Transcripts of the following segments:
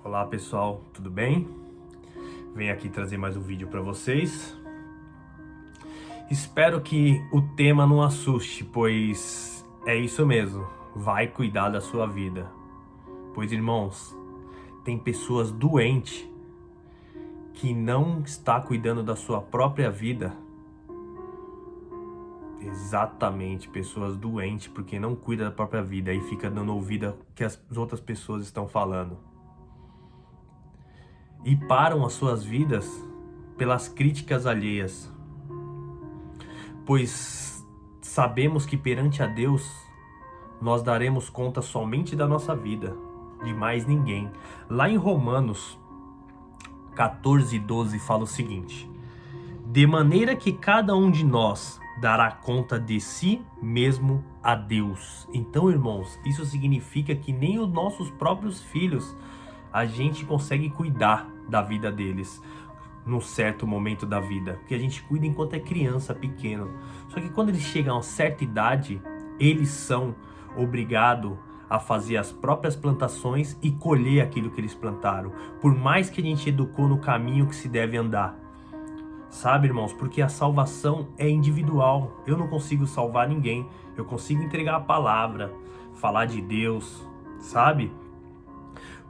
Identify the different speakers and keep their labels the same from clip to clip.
Speaker 1: Olá pessoal, tudo bem? Venho aqui trazer mais um vídeo para vocês. Espero que o tema não assuste, pois é isso mesmo, vai cuidar da sua vida. Pois irmãos, tem pessoas doentes que não está cuidando da sua própria vida. Exatamente, pessoas doentes porque não cuida da própria vida e fica dando ouvido ao que as outras pessoas estão falando. E param as suas vidas pelas críticas alheias. Pois sabemos que perante a Deus nós daremos conta somente da nossa vida, de mais ninguém. Lá em Romanos 14:12 fala o seguinte: de maneira que cada um de nós dará conta de si mesmo a Deus. Então, irmãos, isso significa que nem os nossos próprios filhos a gente consegue cuidar da vida deles num certo momento da vida, porque a gente cuida enquanto é criança, pequeno. Só que quando eles chegam a uma certa idade, eles são obrigados a fazer as próprias plantações e colher aquilo que eles plantaram, por mais que a gente educou no caminho que se deve andar. Sabe, irmãos, porque a salvação é individual. Eu não consigo salvar ninguém. Eu consigo entregar a palavra, falar de Deus, sabe?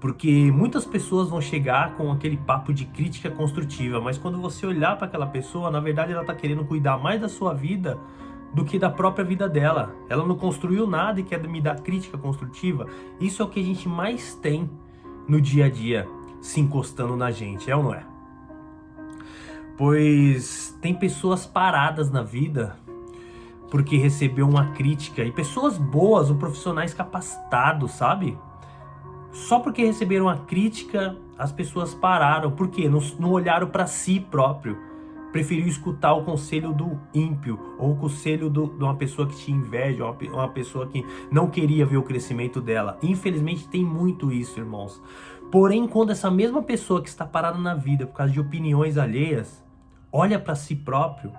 Speaker 1: Porque muitas pessoas vão chegar com aquele papo de crítica construtiva, mas quando você olhar para aquela pessoa, na verdade ela está querendo cuidar mais da sua vida do que da própria vida dela. Ela não construiu nada e quer me dar crítica construtiva. Isso é o que a gente mais tem no dia a dia, se encostando na gente, é ou não é? Pois tem pessoas paradas na vida porque recebeu uma crítica, e pessoas boas, ou profissionais capacitados, sabe? Só porque receberam a crítica, as pessoas pararam. Por quê? Não olharam para si próprio. Preferiu escutar o conselho do ímpio, ou o conselho de uma pessoa que te inveja, uma pessoa que não queria ver o crescimento dela. Infelizmente tem muito isso, irmãos. Porém, quando essa mesma pessoa que está parada na vida por causa de opiniões alheias, olha para si próprio,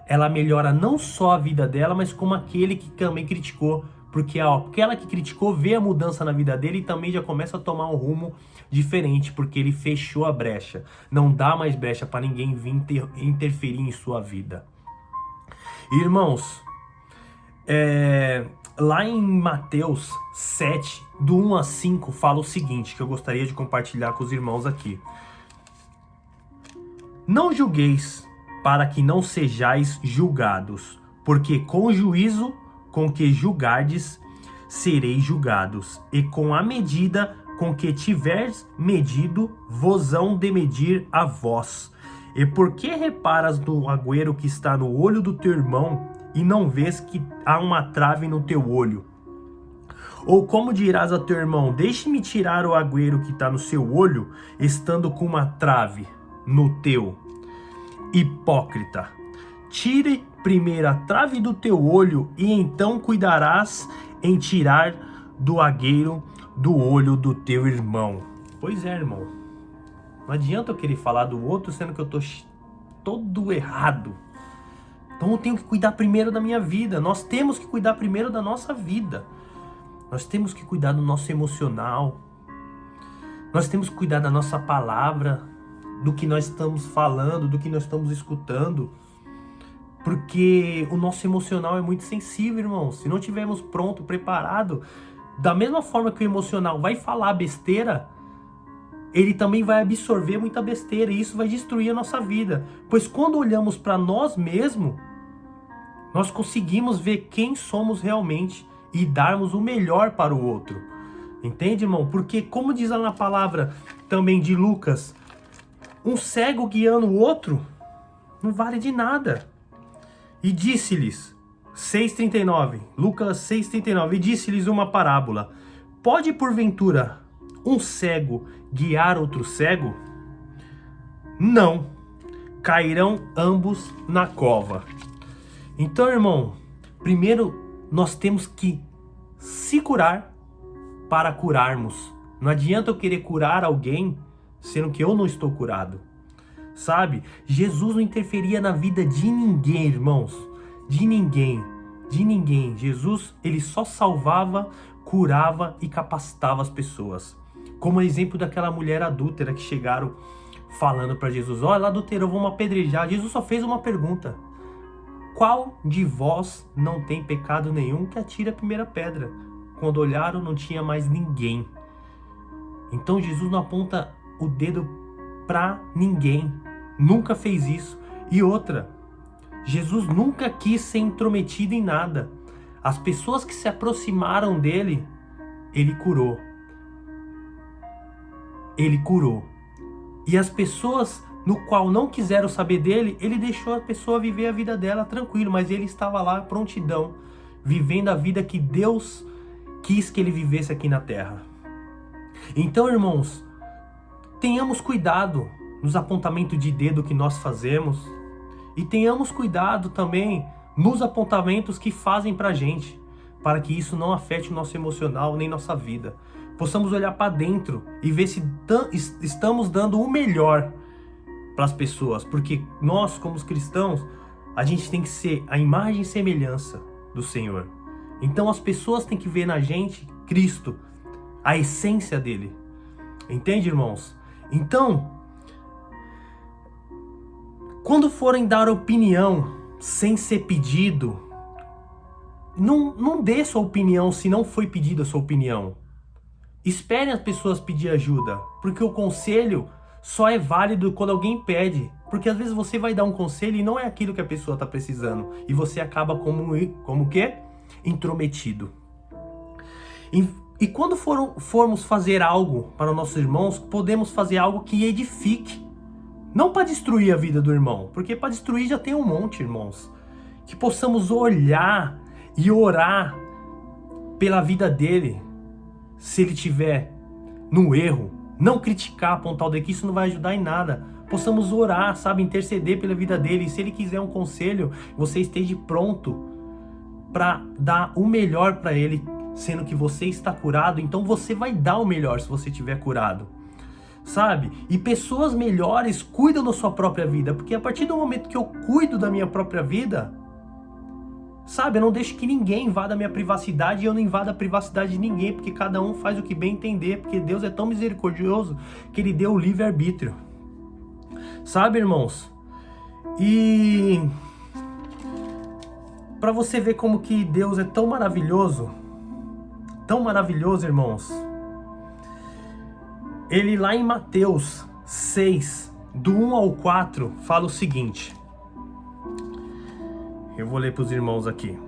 Speaker 1: ela melhora não só a vida dela, mas como aquele que também criticou. Porque aquela que criticou vê a mudança na vida dele e também já começa a tomar um rumo diferente, porque ele fechou a brecha. Não dá mais brecha para ninguém vir interferir em sua vida. Irmãos, lá em Mateus 7, do 1 a 5, fala o seguinte, que eu gostaria de compartilhar com os irmãos aqui. Não julgueis, para que não sejais julgados, porque com o juízo com que julgardes, sereis julgados, e com a medida com que tiveres medido, vos hão de medir a vós. E por que reparas no agüero que está no olho do teu irmão, e não vês que há uma trave no teu olho? Ou como dirás a teu irmão, deixe-me tirar o agüero que está no seu olho, estando com uma trave no teu? Hipócrita, tire primeiro a trave do teu olho, e então cuidarás em tirar do agüero do olho do teu irmão. Pois é, irmão. Não adianta eu querer falar do outro, sendo que eu tô todo errado. Então eu tenho que cuidar primeiro da minha vida. Nós temos que cuidar primeiro da nossa vida. Nós temos que cuidar do nosso emocional. Nós temos que cuidar da nossa palavra, do que nós estamos falando, do que nós estamos escutando. Porque o nosso emocional é muito sensível, irmão. Se não tivermos pronto, preparado, da mesma forma que o emocional vai falar besteira, ele também vai absorver muita besteira, e isso vai destruir a nossa vida. Pois quando olhamos para nós mesmos, nós conseguimos ver quem somos realmente e darmos o melhor para o outro. Entende, irmão? Porque, como diz lá na palavra também de Lucas, um cego guiando o outro não vale de nada. E disse-lhes, 6:39, Lucas 6:39, e disse-lhes uma parábola: pode porventura um cego guiar outro cego? Não, cairão ambos na cova. Então, irmão, primeiro nós temos que se curar para curarmos. Não adianta eu querer curar alguém, sendo que eu não estou curado. Sabe? Jesus não interferia na vida de ninguém, irmãos. De ninguém. De ninguém. Jesus, ele só salvava, curava e capacitava as pessoas. Como o exemplo daquela mulher adúltera que chegaram falando para Jesus: olha, ela adulterou, vamos apedrejar. Jesus só fez uma pergunta: qual de vós não tem pecado nenhum, que atire a primeira pedra? Quando olharam, não tinha mais ninguém. Então Jesus não aponta o dedo para ninguém, nunca fez isso. E outra, Jesus nunca quis ser intrometido em nada. As pessoas que se aproximaram dele, ele curou. Ele curou. E as pessoas no qual não quiseram saber dele, ele deixou a pessoa viver a vida dela tranquilo, mas ele estava lá prontidão, vivendo a vida que Deus quis que ele vivesse aqui na terra. Então, irmãos, tenhamos cuidado nos apontamentos de dedo que nós fazemos e tenhamos cuidado também nos apontamentos que fazem pra gente, para que isso não afete o nosso emocional nem nossa vida. Possamos olhar para dentro e ver se estamos dando o melhor para as pessoas, porque nós, como os cristãos, a gente tem que ser a imagem e semelhança do Senhor. Então as pessoas têm que ver na gente Cristo, a essência dele. Entende, irmãos? Então, quando forem dar opinião sem ser pedido, não dê sua opinião se não foi pedida a sua opinião. Esperem as pessoas pedir ajuda, porque o conselho só é válido quando alguém pede. Porque às vezes você vai dar um conselho e não é aquilo que a pessoa está precisando. E você acaba como o quê? Intrometido. E quando formos fazer algo para nossos irmãos, podemos fazer algo que edifique. Não para destruir a vida do irmão, porque para destruir já tem um monte, irmãos. Que possamos olhar e orar pela vida dele. Se ele estiver no erro, não criticar, apontar o dedo, que isso não vai ajudar em nada. Possamos orar, sabe, interceder pela vida dele. E se ele quiser um conselho, você esteja pronto para dar o melhor para ele, sendo que você está curado. Então você vai dar o melhor se você estiver curado, sabe? E pessoas melhores cuidam da sua própria vida, porque a partir do momento que eu cuido da minha própria vida, sabe, eu não deixo que ninguém invada a minha privacidade e eu não invado a privacidade de ninguém, porque cada um faz o que bem entender, porque Deus é tão misericordioso que ele deu o livre-arbítrio. Sabe, irmãos? E para você ver como que Deus é tão maravilhoso, irmãos, ele lá em Mateus 6, do 1 ao 4, fala o seguinte. Eu vou ler para os irmãos aqui.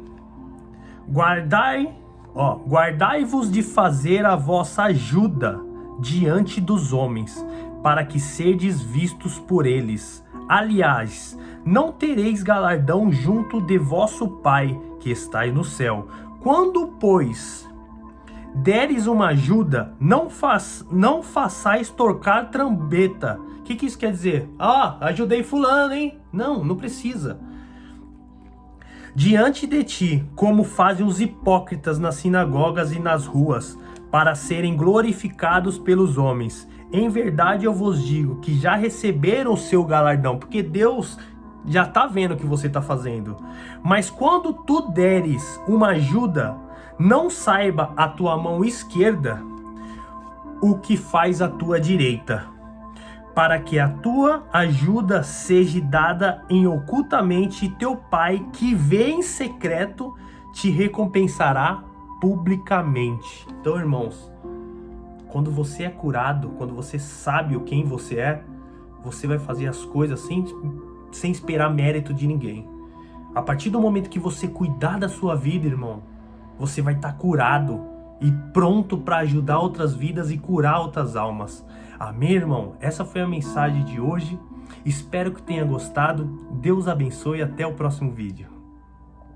Speaker 1: Guardai-vos de fazer a vossa ajuda diante dos homens, para que serdes vistos por eles. Aliás, não tereis galardão junto de vosso Pai, que estais no céu. Quando, pois, deres uma ajuda, não façais tocar trombeta. O que isso quer dizer? Ajudei fulano, hein? Não precisa. Diante de ti, como fazem os hipócritas nas sinagogas e nas ruas, para serem glorificados pelos homens. Em verdade eu vos digo que já receberam o seu galardão, porque Deus já está vendo o que você está fazendo. Mas quando tu deres uma ajuda, não saiba a tua mão esquerda o que faz a tua direita, para que a tua ajuda seja dada em ocultamente, e teu Pai, que vê em secreto, te recompensará publicamente. Então, irmãos, quando você é curado, quando você sabe quem você é, você vai fazer as coisas sem esperar mérito de ninguém. A partir do momento que você cuidar da sua vida, irmão, você vai estar curado e pronto para ajudar outras vidas e curar outras almas. Amém, irmão? Essa foi a mensagem de hoje. Espero que tenha gostado. Deus abençoe e até o próximo vídeo.